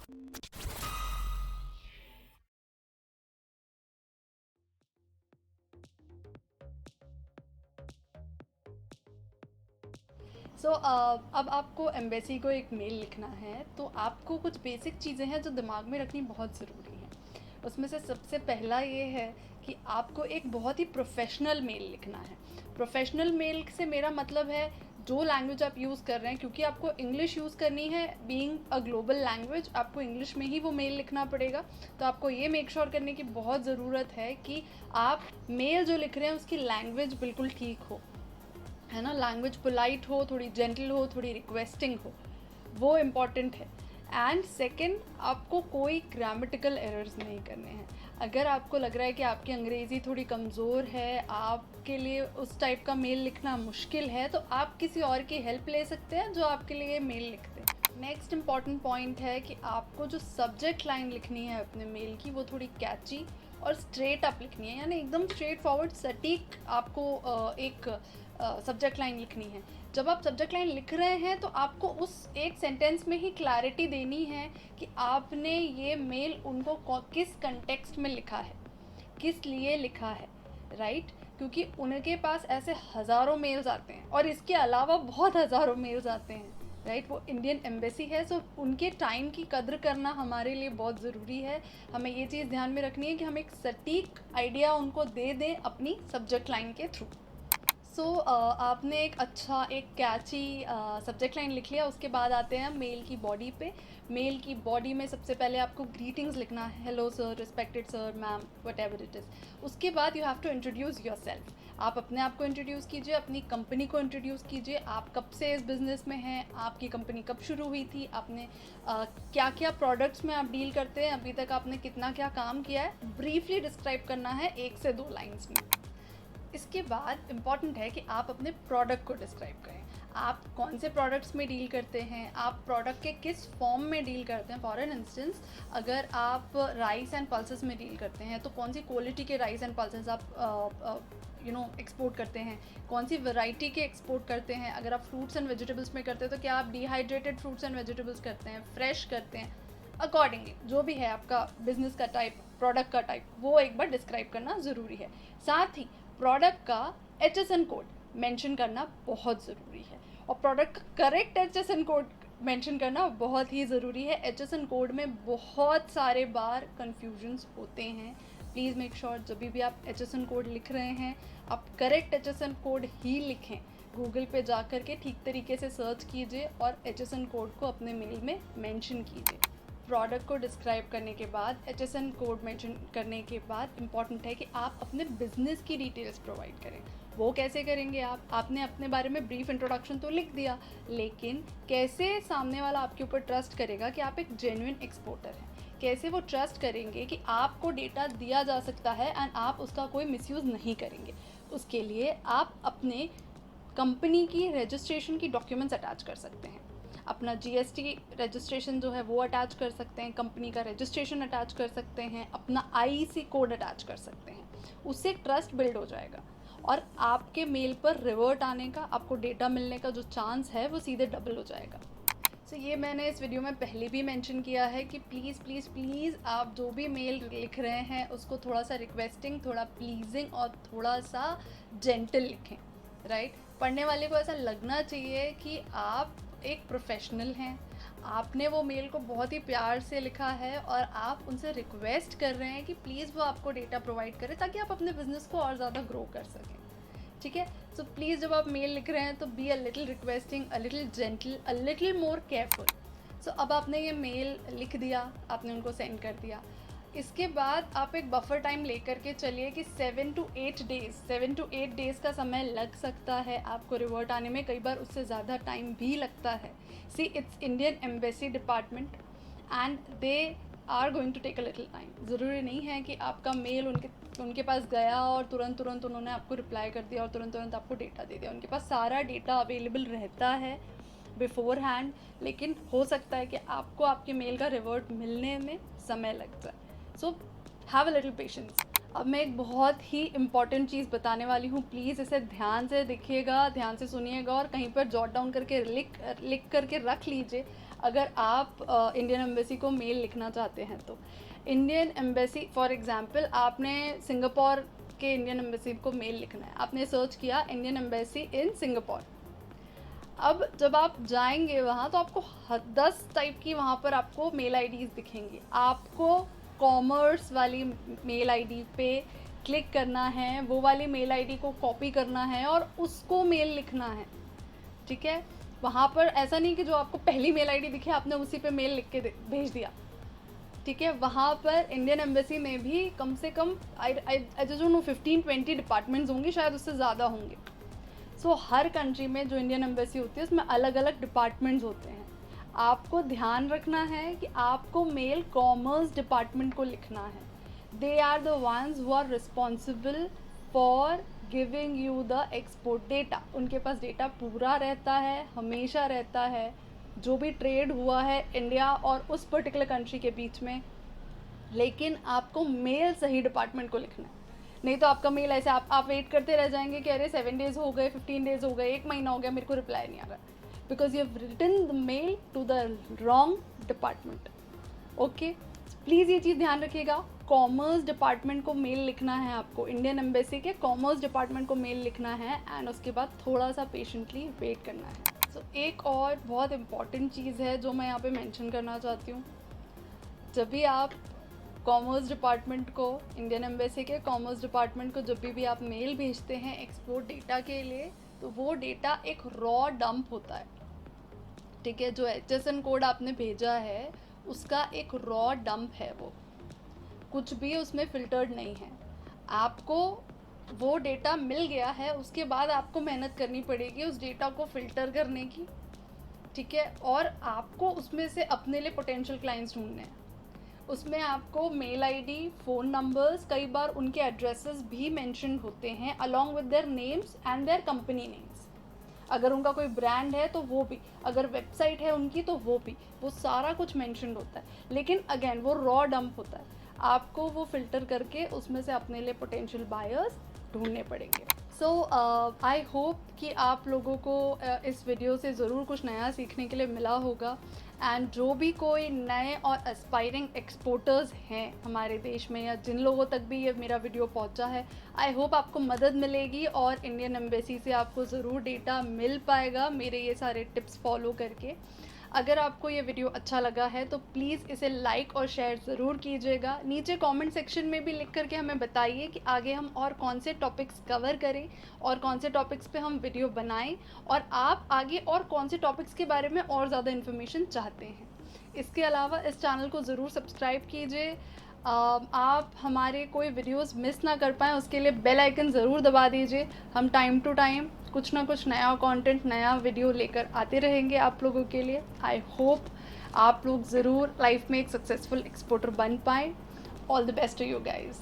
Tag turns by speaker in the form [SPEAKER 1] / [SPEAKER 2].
[SPEAKER 1] अब आपको एम्बेसी को एक मेल लिखना है, तो आपको कुछ बेसिक चीज़ें हैं जो दिमाग में रखनी बहुत ज़रूरी है। उसमें से सबसे पहला ये है कि आपको एक बहुत ही प्रोफेशनल मेल लिखना है। प्रोफेशनल मेल से मेरा मतलब है जो लैंग्वेज आप यूज़ कर रहे हैं, क्योंकि आपको इंग्लिश यूज़ करनी है, बीइंग अ ग्लोबल लैंग्वेज आपको इंग्लिश में ही वो मेल लिखना पड़ेगा। तो आपको ये मेक श्योर करने की बहुत ज़रूरत है कि आप मेल जो लिख रहे हैं उसकी लैंग्वेज बिल्कुल ठीक हो, है ना। लैंग्वेज पोलाइट हो, थोड़ी जेंटल हो, थोड़ी रिक्वेस्टिंग हो, वो इम्पॉर्टेंट है। एंड सेकंड, आपको कोई ग्रामेटिकल एरर्स नहीं करने हैं। अगर आपको लग रहा है कि आपकी अंग्रेज़ी थोड़ी कमज़ोर है, आपके लिए उस टाइप का मेल लिखना मुश्किल है, तो आप किसी और की हेल्प ले सकते हैं जो आपके लिए मेल लिखते हैं। नेक्स्ट इम्पॉर्टेंट पॉइंट है कि आपको जो सब्जेक्ट लाइन लिखनी है अपने मेल की, वो थोड़ी कैची और स्ट्रेट अप लिखनी है, यानी एकदम स्ट्रेट फॉरवर्ड सटीक आपको एक सब्जेक्ट लाइन लिखनी है। जब आप सब्जेक्ट लाइन लिख रहे हैं तो आपको उस एक सेंटेंस में ही क्लैरिटी देनी है कि आपने ये मेल उनको किस कंटेक्स्ट में लिखा है, किस लिए लिखा है, राइट। क्योंकि उनके पास ऐसे हज़ारों मेल्स आते हैं और इसके अलावा बहुत हज़ारों मेल्स आते हैं, राइट। वो इंडियन एम्बेसी है, सो उनके टाइम की कद्र करना हमारे लिए बहुत ज़रूरी है। हमें ये चीज़ ध्यान में रखनी है कि हम एक सटीक आइडिया उनको दे दें अपनी सब्जेक्ट लाइन के थ्रू। आपने एक अच्छा एक कैची सब्जेक्ट लाइन लिख लिया। उसके बाद आते हैं मेल की बॉडी पे। मेल की बॉडी में सबसे पहले आपको ग्रीटिंग्स लिखना है, hello sir, respected sir, ma'am, whatever it is. उसके बाद you have to introduce yourself. आप अपने आप को इंट्रोड्यूस कीजिए, अपनी कंपनी को इंट्रोड्यूस कीजिए। आप कब से इस बिज़नेस में हैं, आपकी कंपनी कब शुरू हुई थी, आपने क्या क्या प्रोडक्ट्स में आप डील करते हैं, अभी तक आपने कितना क्या काम किया है, ब्रीफली डिस्क्राइब करना है 1 से 2 लाइन्स में। इसके बाद इम्पॉर्टेंट है कि आप अपने प्रोडक्ट को डिस्क्राइब करें। आप कौन से प्रोडक्ट्स में डील करते हैं, आप प्रोडक्ट के किस फॉर्म में डील करते हैं। फॉर एन इंस्टेंस, अगर आप राइस एंड पल्सेस में डील करते हैं तो कौन सी क्वालिटी के राइस एंड पल्सेस आप एक्सपोर्ट करते हैं, कौन सी वैरायटी के एक्सपोर्ट करते हैं। अगर आप फ्रूट्स एंड वेजिटेबल्स में करते हैं तो क्या आप डिहाइड्रेटेड फ्रूट्स एंड वेजिटेबल्स करते हैं, फ्रेश करते हैं। अकॉर्डिंगली जो भी है आपका बिजनेस का टाइप, प्रोडक्ट का टाइप, वो एक बार डिस्क्राइब करना ज़रूरी है। साथ ही प्रोडक्ट का HSN कोड मेंशन करना बहुत ज़रूरी है, और प्रोडक्ट का करेक्ट HSN कोड मेंशन करना बहुत ही ज़रूरी है। HSN कोड में बहुत सारे बार कन्फ्यूजन्स होते हैं। प्लीज़ मेक श्योर जब भी आप HSN कोड लिख रहे हैं आप करेक्ट HSN कोड ही लिखें। गूगल पे जा कर के ठीक तरीके से सर्च कीजिए और HSN कोड को अपने मेल में मेंशन कीजिए। प्रोडक्ट को डिस्क्राइब करने के बाद, HSN कोड मेंशन करने के बाद इम्पॉर्टेंट है कि आप अपने बिजनेस की डिटेल्स प्रोवाइड करें। वो कैसे करेंगे आपने अपने बारे में ब्रीफ इंट्रोडक्शन तो लिख दिया, लेकिन कैसे सामने वाला आपके ऊपर ट्रस्ट करेगा कि आप एक जेन्युइन एक्सपोर्टर हैं। कैसे वो ट्रस्ट करेंगे कि आपको डेटा दिया जा सकता है एंड आप उसका कोई मिसयूज़ नहीं करेंगे। उसके लिए आप अपने कंपनी की रजिस्ट्रेशन की डॉक्यूमेंट्स अटैच कर सकते हैं। अपना GST रजिस्ट्रेशन जो है वो अटैच कर सकते हैं, कंपनी का रजिस्ट्रेशन अटैच कर सकते हैं, अपना IEC कोड अटैच कर सकते हैं। उससे ट्रस्ट बिल्ड हो जाएगा और आपके मेल पर रिवर्ट आने का, आपको डेटा मिलने का जो चांस है वो सीधे डबल हो जाएगा। ये मैंने इस वीडियो में पहले भी मेंशन किया है कि प्लीज़ प्लीज़ प्लीज़ आप जो भी मेल लिख रहे हैं उसको थोड़ा सा रिक्वेस्टिंग, थोड़ा प्लीजिंग और थोड़ा सा जेंटल लिखें, राइट। पढ़ने वाले को ऐसा लगना चाहिए कि आप एक प्रोफेशनल हैं, आपने वो मेल को बहुत ही प्यार से लिखा है और आप उनसे रिक्वेस्ट कर रहे हैं कि प्लीज़ वो आपको डेटा प्रोवाइड करें ताकि आप अपने बिज़नेस को और ज़्यादा ग्रो कर सकें, ठीक है। सो प्लीज़ जब आप मेल लिख रहे हैं तो be a little requesting, a little gentle, a little more careful. अब आपने ये मेल लिख दिया, आपने उनको सेंड कर दिया। इसके बाद आप एक बफर टाइम लेकर के चलिए कि 7 to 8 डेज़ का समय लग सकता है आपको रिवर्ट आने में, कई बार उससे ज़्यादा टाइम भी लगता है। See it's Indian embassy department and they are going to take a little time. ज़रूरी नहीं है कि आपका मेल उनके पास गया और तुरंत उन्होंने आपको रिप्लाई कर दिया और तुरंत आपको डेटा दे दिया। उनके पास सारा डेटा अवेलेबल रहता है बिफोर हैंड, लेकिन हो सकता है कि आपको आपके मेल का रिवर्ट मिलने में समय लग जाए। So have a little patience. अब मैं एक बहुत ही इम्पॉर्टेंट चीज़ बताने वाली हूँ, प्लीज़ इसे ध्यान से देखिएगा, ध्यान से सुनिएगा और कहीं पर जॉट डाउन करके लिख करके रख लीजिए। अगर आप इंडियन एम्बेसी को मेल लिखना चाहते हैं तो इंडियन एम्बेसी, फॉर एग्जांपल आपने सिंगापुर के इंडियन एम्बेसी को मेल लिखना है, आपने सर्च किया इंडियन एम्बेसी इन सिंगापुर। अब जब आप जाएंगे वहाँ तो आपको 10 टाइप की वहाँ पर आपको मेल आईडीज़ दिखेंगी। आपको कॉमर्स वाली मेल आईडी पे क्लिक करना है, वो वाली मेल आईडी को कॉपी करना है और उसको मेल लिखना है, ठीक है। वहाँ पर ऐसा नहीं कि जो आपको पहली मेल आईडी दिखे आपने उसी पे मेल लिख के भेज दिया, ठीक है। वहाँ पर इंडियन एम्बेसी में भी कम से कम I just don't know 15-20 departments होंगी, शायद उससे ज़्यादा होंगे। सो हर कंट्री में जो इंडियन एम्बेसी होती है उसमें अलग अलग डिपार्टमेंट्स होते हैं। आपको ध्यान रखना है कि आपको मेल कॉमर्स डिपार्टमेंट को लिखना है। They are the ones who are responsible for giving you the export data. उनके पास डेटा पूरा रहता है, हमेशा रहता है, जो भी ट्रेड हुआ है इंडिया और उस पर्टिकुलर कंट्री के बीच में। लेकिन आपको मेल सही डिपार्टमेंट को लिखना है, नहीं तो आपका मेल ऐसे आप वेट करते रह जाएंगे कि अरे 7 डेज़ हो गए, 15 डेज़ हो गए, 1 महीना हो गया, मेरे को रिप्लाई नहीं आ रहा, because you have written the mail to the wrong department. Okay, please ये चीज़ ध्यान रखिएगा। कॉमर्स डिपार्टमेंट को मेल लिखना है आपको, इंडियन एम्बेसी के कॉमर्स डिपार्टमेंट को मेल लिखना है, एंड उसके बाद थोड़ा सा पेशेंटली वेट करना है। सो एक और बहुत इम्पॉर्टेंट चीज़ है जो मैं यहाँ पे मेंशन करना चाहती हूँ। जब भी आप कॉमर्स डिपार्टमेंट को, इंडियन एम्बेसी के कॉमर्स डिपार्टमेंट को जब भी आप मेल भेजते हैं एक्सपोर्ट डेटा के लिए, तो वो डेटा एक रॉ डंप होता है, ठीक है। जो HSN कोड आपने भेजा है उसका एक रॉ डंप है, वो कुछ भी उसमें फ़िल्टर्ड नहीं है। आपको वो डेटा मिल गया है, उसके बाद आपको मेहनत करनी पड़ेगी उस डेटा को फ़िल्टर करने की, ठीक है। और आपको उसमें से अपने लिए पोटेंशियल क्लाइंट्स ढूंढने हैं। उसमें आपको मेल आईडी, फ़ोन नंबर्स, कई बार उनके एड्रेसेस भी मेंशन होते हैं along with their names and their company names. अगर उनका कोई ब्रांड है तो वो भी, अगर वेबसाइट है उनकी तो वो भी, वो सारा कुछ मेंशन होता है। लेकिन अगेन वो रॉ डंप होता है, आपको वो फ़िल्टर करके उसमें से अपने लिए पोटेंशियल बायर्स ढूंढने पड़ेंगे। सो आई होप कि आप लोगों को इस वीडियो से ज़रूर कुछ नया सीखने के लिए मिला होगा। एंड जो भी कोई नए और एस्पायरिंग एक्सपोर्टर्स हैं हमारे देश में, या जिन लोगों तक भी ये मेरा वीडियो पहुंचा है, आई होप आपको मदद मिलेगी और इंडियन एम्बेसी से आपको ज़रूर डेटा मिल पाएगा मेरे ये सारे टिप्स फॉलो करके। अगर आपको ये वीडियो अच्छा लगा है तो प्लीज़ इसे लाइक और शेयर ज़रूर कीजिएगा। नीचे कमेंट सेक्शन में भी लिख करके हमें बताइए कि आगे हम और कौन से टॉपिक्स कवर करें और कौन से टॉपिक्स पे हम वीडियो बनाएं, और आप आगे और कौन से टॉपिक्स के बारे में और ज़्यादा इन्फॉर्मेशन चाहते हैं। इसके अलावा इस चैनल को ज़रूर सब्सक्राइब कीजिए। आप हमारे कोई वीडियोस मिस ना कर पाएँ उसके लिए बेल आइकन ज़रूर दबा दीजिए। हम टाइम टू टाइम कुछ ना कुछ नया कंटेंट, नया वीडियो लेकर आते रहेंगे आप लोगों के लिए। आई होप आप लोग ज़रूर लाइफ में एक सक्सेसफुल एक्सपोर्टर बन पाएँ। All the best to you guys.